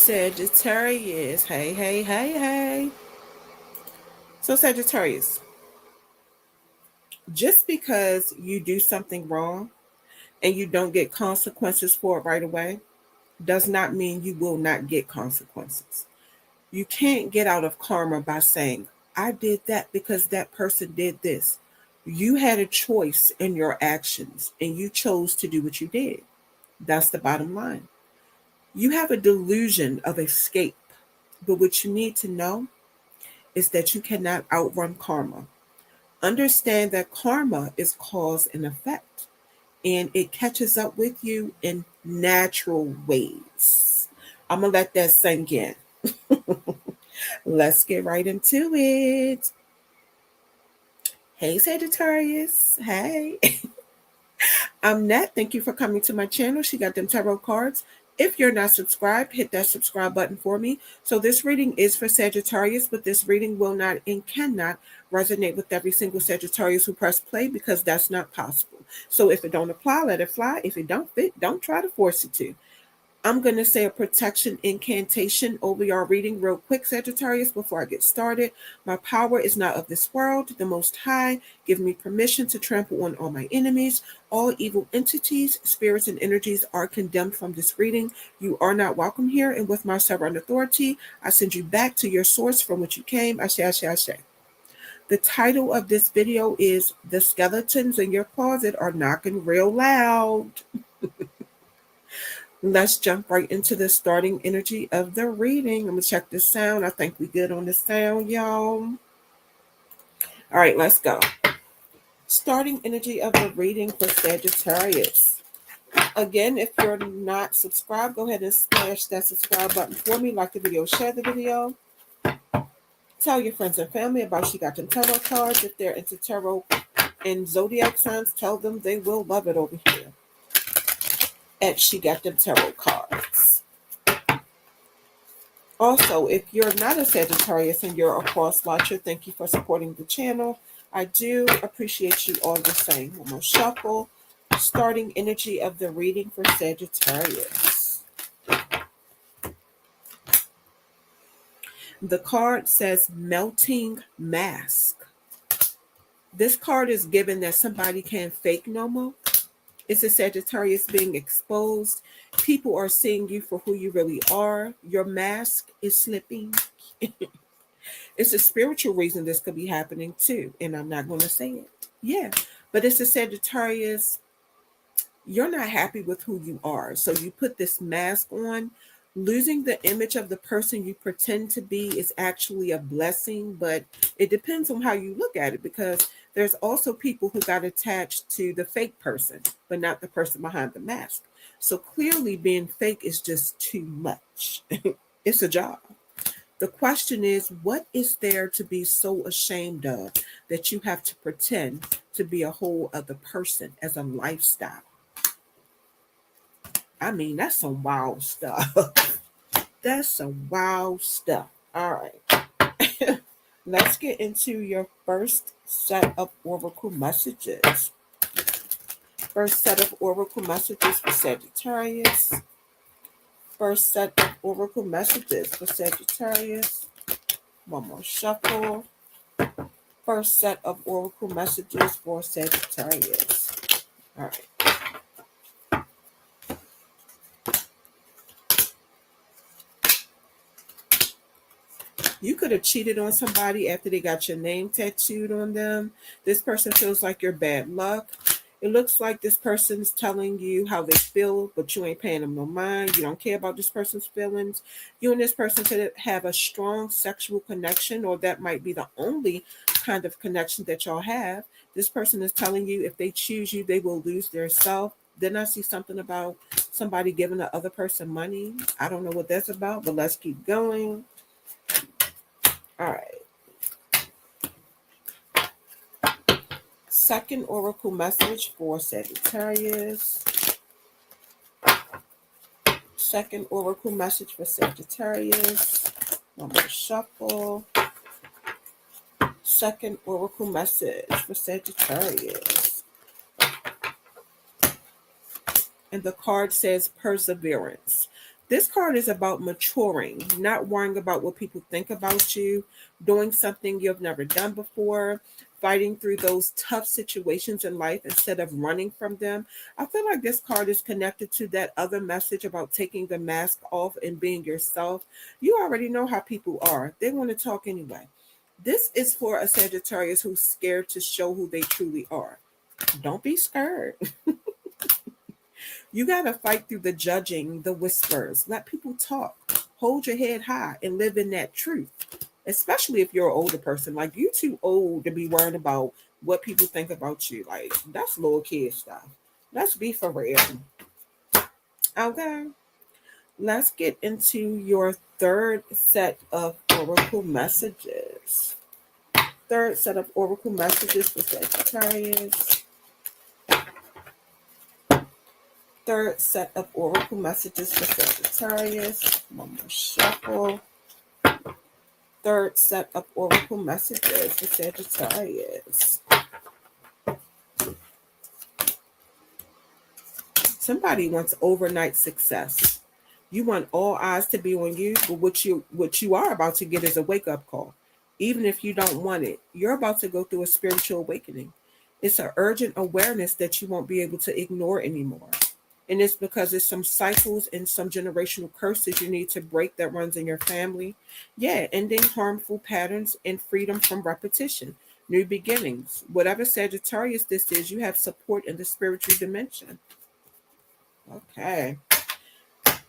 Sagittarius. Hey, hey, hey, hey. So, Sagittarius, just because you do something wrong and you don't get consequences for it right away does not mean you will not get consequences. You can't get out of karma by saying, I did that because that person did this. You had a choice in your actions and you chose to do what you did. That's the bottom line. You have a delusion of escape, but what you need to know is that you cannot outrun karma. Understand that karma is cause and effect, and it catches up with you in natural ways. I'm going to let that sink in. Let's get right into it. Hey, Sagittarius. Hey. I'm Nat. Thank you for coming to my channel. She got them tarot cards. If you're not subscribed, hit that subscribe button for me. So this reading is for Sagittarius, but this reading will not and cannot resonate with every single Sagittarius who press play because that's not possible. So if it don't apply, let it fly. If it don't fit, don't try to force it to. I'm going to say a protection incantation over your reading real quick, Sagittarius, before I get started. My power is not of this world. The Most High give me permission to trample on all my enemies. All evil entities, spirits, and energies are condemned from this reading. You are not welcome here, and with my sovereign authority, I send you back to your source from which you came. Ashe, ashe, ashe. The title of this video is The Skeletons in Your Closet Are Knocking Real Loud. Let's jump right into the starting energy of the reading. I'm going to check the sound. I think we good on the sound, y'all. All right, let's go. Starting energy of the reading for Sagittarius. Again, if you're not subscribed, go ahead and smash that subscribe button for me. Like the video, share the video. Tell your friends and family about She Got Them Tarot cards. If they're into tarot and zodiac signs, tell them they will love it over here at She Got Them Tarot cards. Also, if you're not a Sagittarius and you're a cross watcher, thank you for supporting the channel. I do appreciate you all the same. I'm going to shuffle. Starting energy of the reading for Sagittarius. The card says Melting Mask. This card is given that somebody can't fake no more. It's a Sagittarius being exposed. People are seeing you for who you really are. Your mask is slipping. It's a spiritual reason this could be happening too, and I'm not going to say it. Yeah, but it's a Sagittarius. You're not happy with who you are, so you put this mask on. Losing the image of the person you pretend to be is actually a blessing, but it depends on how you look at it, because there's also people who got attached to the fake person, but not the person behind the mask. So clearly being fake is just too much. It's a job. The question is, what is there to be so ashamed of that you have to pretend to be a whole other person as a lifestyle? I mean, that's some wild stuff. That's some wild stuff. All right. Let's get into your first set of oracle messages. First set of oracle messages for Sagittarius. First set of oracle messages for Sagittarius. One more shuffle. First set of oracle messages for Sagittarius. All right. You could have cheated on somebody after they got your name tattooed on them. This person feels like you're bad luck. It looks like this person's telling you how they feel, but you ain't paying them no mind. You don't care about this person's feelings. You and this person could have a strong sexual connection, or that might be the only kind of connection that y'all have. This person is telling you if they choose you, they will lose their self. Then I see something about somebody giving the other person money. I don't know what that's about, but let's keep going. All right. Second oracle message for Sagittarius. Second oracle message for Sagittarius. One more shuffle. Second oracle message for Sagittarius. And the card says perseverance. This card is about maturing, not worrying about what people think about you, doing something you've never done before, fighting through those tough situations in life instead of running from them. I feel like this card is connected to that other message about taking the mask off and being yourself. You already know how people are, they want to talk anyway. This is for a Sagittarius who's scared to show who they truly are. Don't be scared. You got to fight through the judging, the whispers. Let people talk. Hold your head high and live in that truth, especially if you're an older person. Like, you too old to be worried about what people think about you. Like, that's little kid stuff. Let's be for real. Okay. Let's get into your third set of oracle messages. Third set of oracle messages for Sagittarius. Third set of oracle messages for Sagittarius. One more shuffle. Third set of oracle messages for Sagittarius. Somebody wants overnight success. You want all eyes to be on you, but what you are about to get is a wake-up call. Even if you don't want it, you're about to go through a spiritual awakening. It's an urgent awareness that you won't be able to ignore anymore. And it's because there's some cycles and some generational curses you need to break that runs in your family. Yeah, ending harmful patterns and freedom from repetition. New beginnings. Whatever Sagittarius this is, you have support in the spiritual dimension. Okay.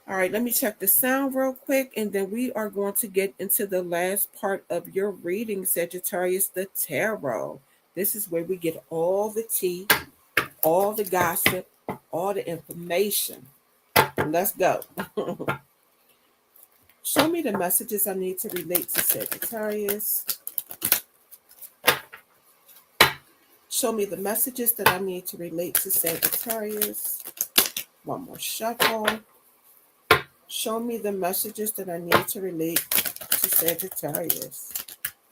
All right, let me check the sound real quick, and then we are going to get into the last part of your reading, Sagittarius, the tarot. This is where we get all the tea, all the gossip, all the information. Let's go. Show me the messages I need to relate to Sagittarius. Show me the messages that I need to relate to Sagittarius. One more shuffle. Show me the messages that I need to relate to Sagittarius.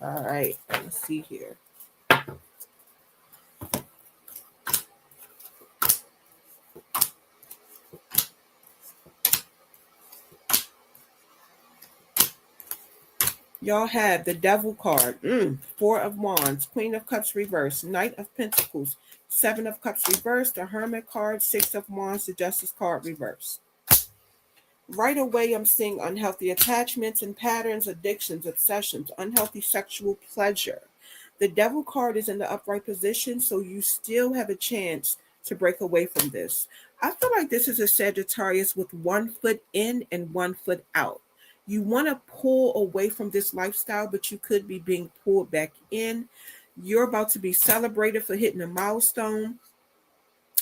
All right, let's see here. Y'all have the Devil card, Four of Wands, Queen of Cups reversed, Knight of Pentacles, Seven of Cups reversed, the Hermit card, Six of Wands, the Justice card reversed. Right away, I'm seeing unhealthy attachments and patterns, addictions, obsessions, unhealthy sexual pleasure. The Devil card is in the upright position, so you still have a chance to break away from this. I feel like this is a Sagittarius with 1 foot in and 1 foot out. You want to pull away from this lifestyle, but you could be being pulled back in. You're about to be celebrated for hitting a milestone.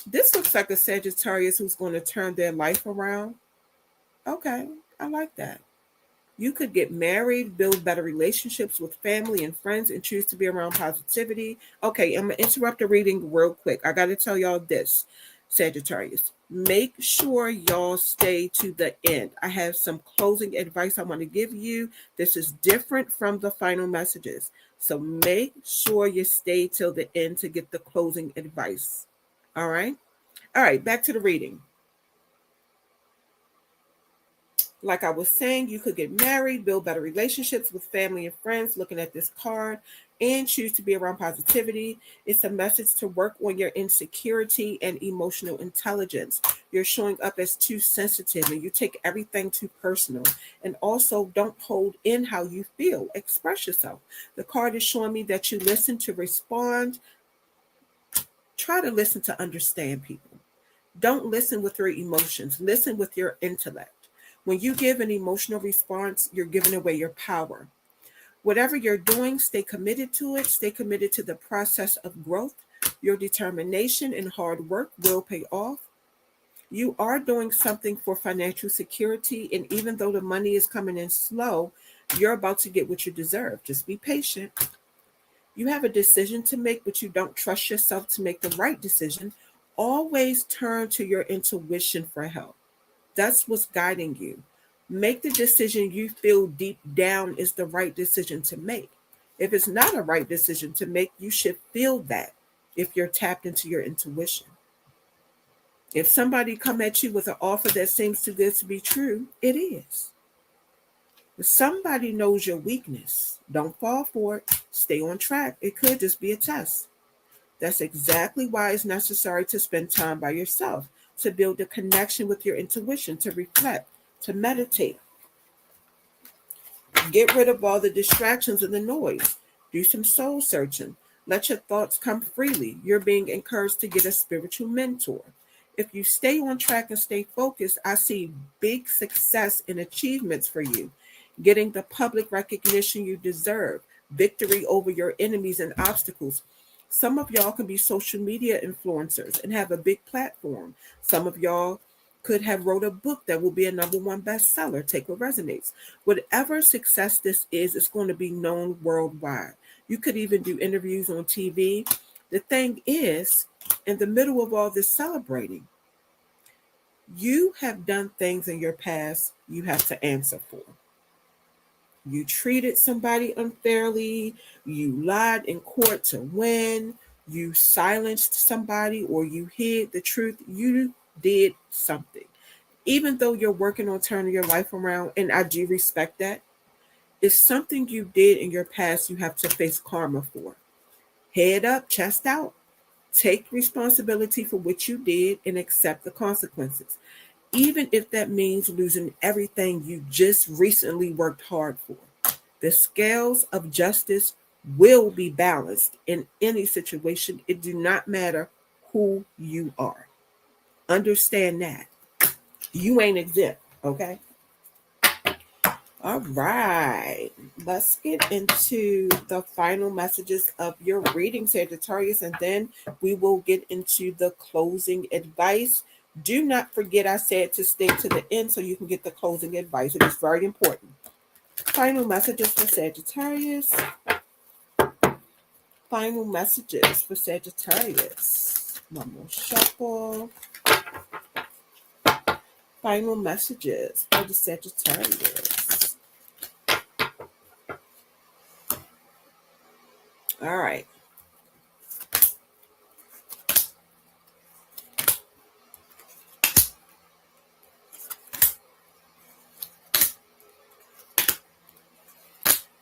This looks like a Sagittarius who's going to turn their life around. Okay, I like that. You could get married, build better relationships with family and friends, and choose to be around positivity. Okay, I'm going to interrupt the reading real quick. I got to tell y'all this, Sagittarius. Make sure y'all stay to the end. I have some closing advice I want to give you. This is different from the final messages. So make sure you stay till the end to get the closing advice. All right? All right, back to the reading. Like I was saying, you could get married, build better relationships with family and friends, looking at this card, and choose to be around positivity. It's a message to work on your insecurity and emotional intelligence. You're showing up as too sensitive and you take everything too personal. And also, don't hold in how you feel. Express yourself. The card is showing me that you listen to respond. Try to listen to understand people. Don't listen with your emotions. Listen with your intellect. When you give an emotional response, you're giving away your power. Whatever you're doing, stay committed to it. Stay committed to the process of growth. Your determination and hard work will pay off. You are doing something for financial security, and even though the money is coming in slow, you're about to get what you deserve. Just be patient. You have a decision to make, but you don't trust yourself to make the right decision. Always turn to your intuition for help. That's what's guiding you. Make the decision you feel deep down is the right decision to make. If it's not a right decision to make, you should feel that if you're tapped into your intuition. If somebody come at you with an offer that seems too good to be true, it is. If somebody knows your weakness, don't fall for it. Stay on track. It could just be a test. That's exactly why it's necessary to spend time by yourself, to build a connection with your intuition, to reflect, to meditate. Get rid of all the distractions and the noise. Do some soul searching. Let your thoughts come freely. You're being encouraged to get a spiritual mentor. If you stay on track and stay focused, I see big success and achievements for you. Getting the public recognition you deserve, victory over your enemies and obstacles. Some of y'all can be social media influencers and have a big platform. Some of y'all could have wrote a book that will be a #1 bestseller. Take what resonates. Whatever success this is, it's going to be known worldwide. You could even do interviews on TV. The thing is, in the middle of all this celebrating, you have done things in your past you have to answer for. You treated somebody unfairly, you lied in court to win, you silenced somebody, or you hid the truth. You did something. Even though you're working on turning your life around, and I do respect that, it's something you did in your past you have to face karma for. Head up, chest out. Take responsibility for what you did and accept the consequences, even if that means losing everything you just recently worked hard for. The scales of justice will be balanced in any situation. It do not matter who you are. Understand that. You ain't exempt, okay? All right. Let's get into the final messages of your reading, Sagittarius, and then we will get into the closing advice. Do not forget I said to stay to the end so you can get the closing advice. It is very important. Final messages for Sagittarius. Final messages for Sagittarius. One more shuffle. Final messages for the Sagittarius. All right.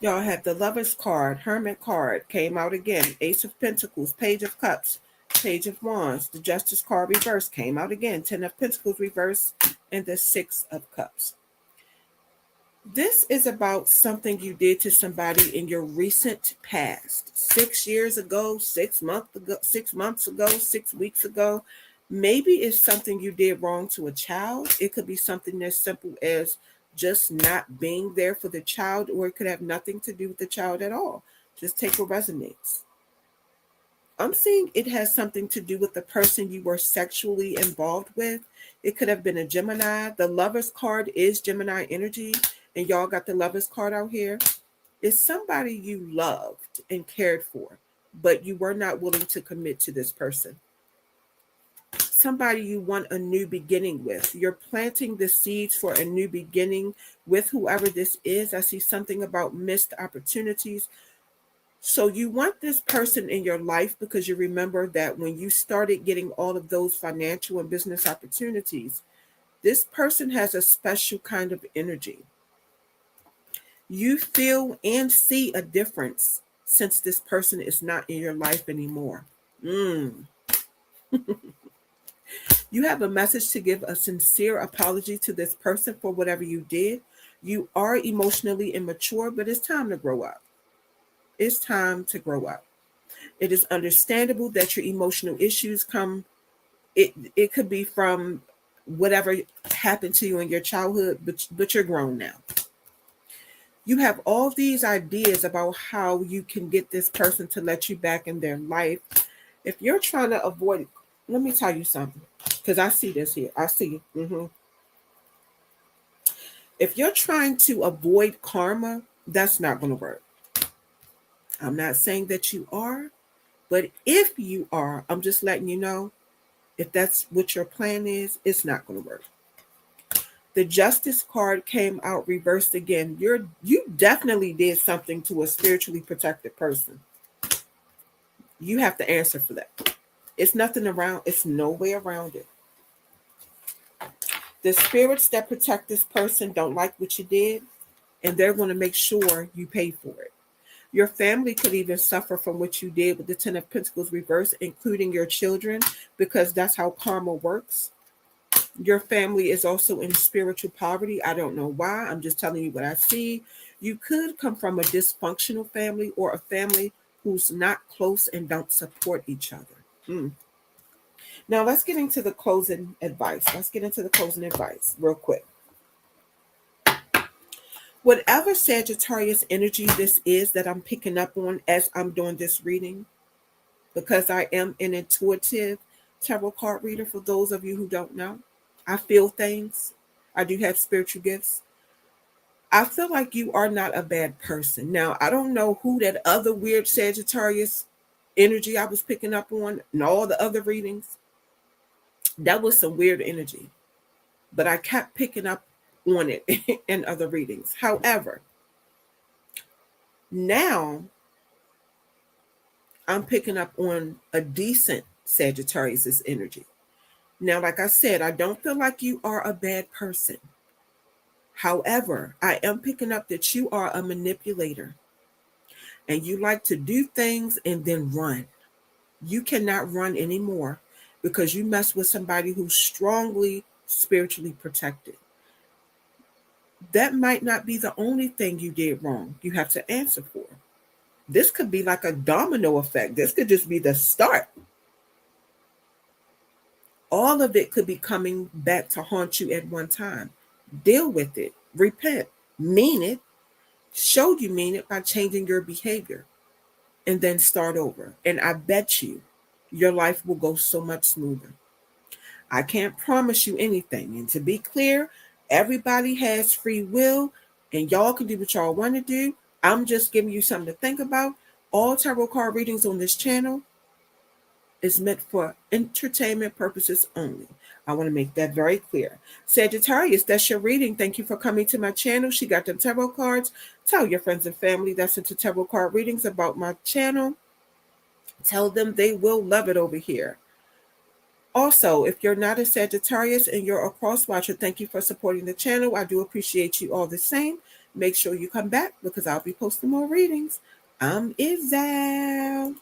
Y'all have the Lover's card, Hermit card, came out again. Ace of Pentacles, Page of Cups, Page of Wands. The Justice card reversed came out again. 10 of Pentacles reversed, and the 6 of Cups. This is about something you did to somebody in your recent past. 6 years ago, 6 months ago, 6 months ago, 6 weeks ago. Maybe it's something you did wrong to a child. It could be something as simple as just not being there for the child, or it could have nothing to do with the child at all. Just take what resonates. I'm seeing it has something to do with the person you were sexually involved with. It could have been a Gemini. The Lover's card is Gemini energy, and y'all got the Lover's card out here. It's somebody you loved and cared for, but you were not willing to commit to this person. Somebody you want a new beginning with. You're planting the seeds for a new beginning with whoever this is. I see something about missed opportunities. So you want this person in your life because you remember that when you started getting all of those financial and business opportunities, this person has a special kind of energy. You feel and see a difference since this person is not in your life anymore. You have a message to give a sincere apology to this person for whatever you did. You are emotionally immature, but it's time to grow up. It's time to grow up. It is understandable that your emotional issues come, it could be from whatever happened to you in your childhood, but you're grown now. You have all these ideas about how you can get this person to let you back in their life. If you're trying to avoid, let me tell you something, because I see this here. I see. If you're trying to avoid karma, that's not going to work. I'm not saying that you are, but if you are, I'm just letting you know, if that's what your plan is, it's not going to work. The Justice card came out reversed again. You definitely did something to a spiritually protected person. You have to answer for that. It's nothing around, it's no way around it. The spirits that protect this person don't like what you did, and they're going to make sure you pay for it. Your family could even suffer from what you did with the Ten of Pentacles reversed, including your children, because that's how karma works. Your family is also in spiritual poverty. I don't know why. I'm just telling you what I see. You could come from a dysfunctional family or a family who's not close and don't support each other. Now let's get into the closing advice. Real quick. Whatever Sagittarius energy this is that I'm picking up on as I'm doing this reading, because I am an intuitive tarot card reader, for those of you who don't know, I feel things. I do have spiritual gifts. I feel like you are not a bad person. Now, I don't know who that other weird Sagittarius energy I was picking up on and all the other readings. That was some weird energy, but I kept picking up on it in other readings. However, now I'm picking up on a decent Sagittarius' energy. Now, like I said, I don't feel like you are a bad person. However, I am picking up that you are a manipulator and you like to do things and then run. You cannot run anymore because you mess with somebody who's strongly spiritually protected. That might not be the only thing you did wrong you have to answer for. This could be like a domino effect. This could just be the start. All of it could be coming back to haunt you at one time. Deal with it. Repent. Mean it. Show you mean it by changing your behavior. And then start over. And I bet you your life will go so much smoother. I can't promise you anything. And to be clear, everybody has free will. And y'all can do what y'all want to do. I'm just giving you something to think about. All tarot card readings on this channel is meant for entertainment purposes only. I want to make that very clear. Sagittarius, that's your reading. Thank you for coming to my channel. She got them tarot cards. Tell your friends and family that's into tarot card readings about my channel. Tell them they will love it over here. Also, if you're not a Sagittarius and you're a cross watcher, thank you for supporting the channel. I do appreciate you all the same. Make sure you come back because I'll be posting more readings. I'm Izal.